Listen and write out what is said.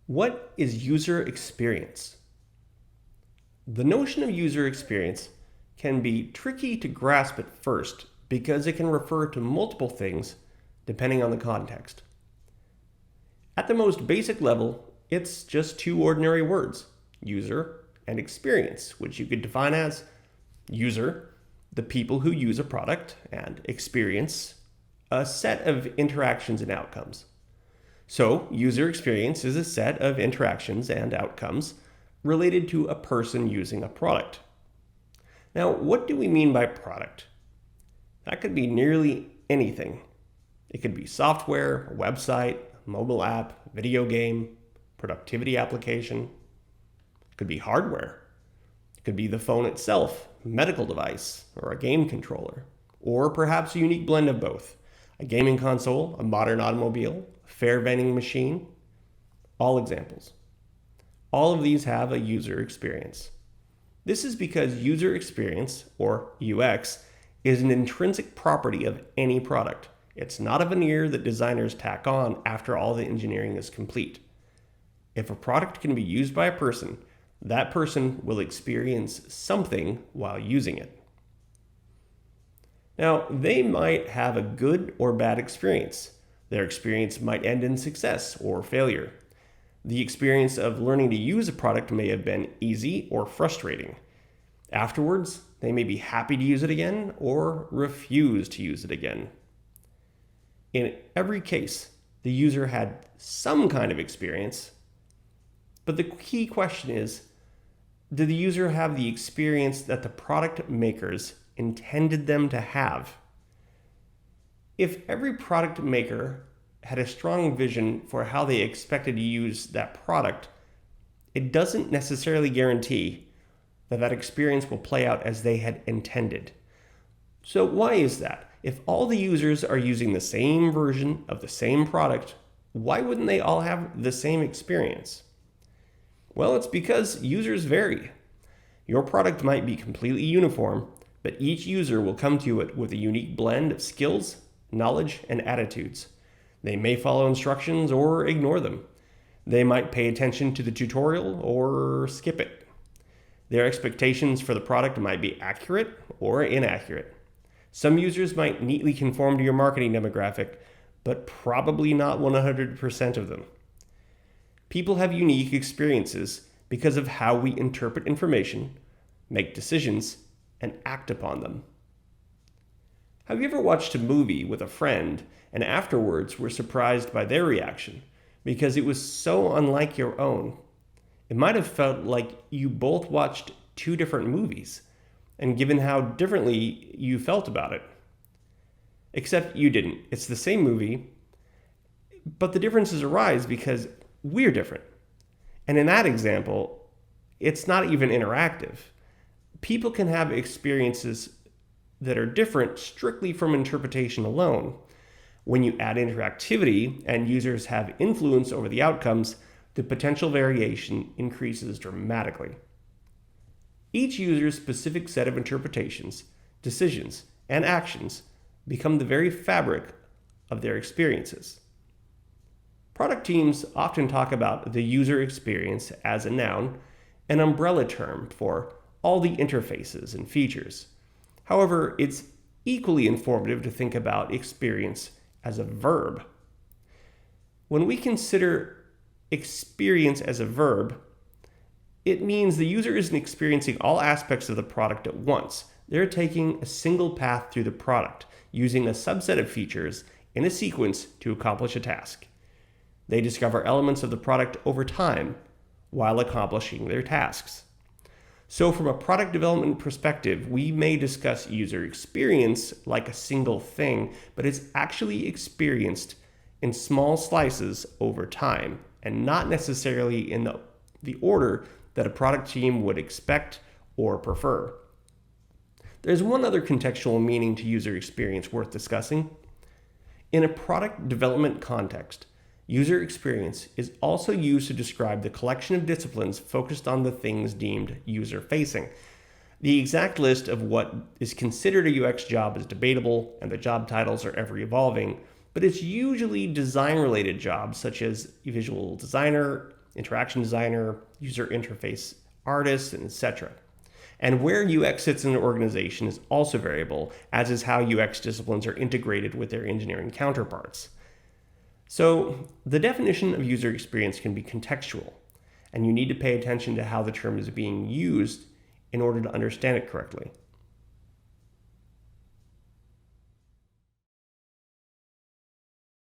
What is user experience? The notion of user experience can be tricky to grasp at first because it can refer to multiple things depending on the context. At the most basic level, it's just two ordinary words, user and experience, which you could define as user, the people who use a product, and experience, a set of interactions and outcomes. So, user experience is a set of interactions and outcomes related to a person using a product. Now, what do we mean by product? That could be nearly anything. It could be software, a website, a mobile app, video game, productivity application. It could be hardware. It could be the phone itself, a medical device, or a game controller. Or perhaps a unique blend of both. A gaming console, a modern automobile, a fair vending machine. All examples. All of these have a user experience. This is because user experience, or UX, is an intrinsic property of any product. It's not a veneer that designers tack on after all the engineering is complete. If a product can be used by a person, that person will experience something while using it. Now, they might have a good or bad experience. Their experience might end in success or failure. The experience of learning to use a product may have been easy or frustrating. Afterwards, they may be happy to use it again or refuse to use it again. In every case, the user had some kind of experience, but the key question is, did the user have the experience that the product makers intended them to have? If every product maker had a strong vision for how they expected to use that product, it doesn't necessarily guarantee that that experience will play out as they had intended. So why is that? If all the users are using the same version of the same product, why wouldn't they all have the same experience? Well, it's because users vary. Your product might be completely uniform, but each user will come to it with a unique blend of skills, knowledge, and attitudes. They may follow instructions or ignore them. They might pay attention to the tutorial or skip it. Their expectations for the product might be accurate or inaccurate. Some users might neatly conform to your marketing demographic, but probably not 100% of them. People have unique experiences because of how we interpret information, make decisions, and act upon them. Have you ever watched a movie with a friend and afterwards were surprised by their reaction because it was so unlike your own? It might have felt like you both watched two different movies, and given how differently you felt about it. Except you didn't. It's the same movie, but the differences arise because we're different. And in that example, it's not even interactive. People can have experiences that are different strictly from interpretation alone. When you add interactivity and users have influence over the outcomes, the potential variation increases dramatically. Each user's specific set of interpretations, decisions, and actions become the very fabric of their experiences. Product teams often talk about the user experience as a noun, an umbrella term for all the interfaces and features. However, it's equally informative to think about experience as a verb. When we consider experience as a verb, it means the user isn't experiencing all aspects of the product at once. They're taking a single path through the product, using a subset of features in a sequence to accomplish a task. They discover elements of the product over time while accomplishing their tasks. So from a product development perspective, we may discuss user experience like a single thing, but it's actually experienced in small slices over time, and not necessarily in the order that a product team would expect or prefer. There's one other contextual meaning to user experience worth discussing. In a product development context, user experience is also used to describe the collection of disciplines focused on the things deemed user-facing. The exact list of what is considered a UX job is debatable, and the job titles are ever evolving, but it's usually design-related jobs such as visual designer, interaction designer, user interface artist, and etc. And where UX sits in an organization is also variable, as is how UX disciplines are integrated with their engineering counterparts. So, the definition of user experience can be contextual, and you need to pay attention to how the term is being used in order to understand it correctly.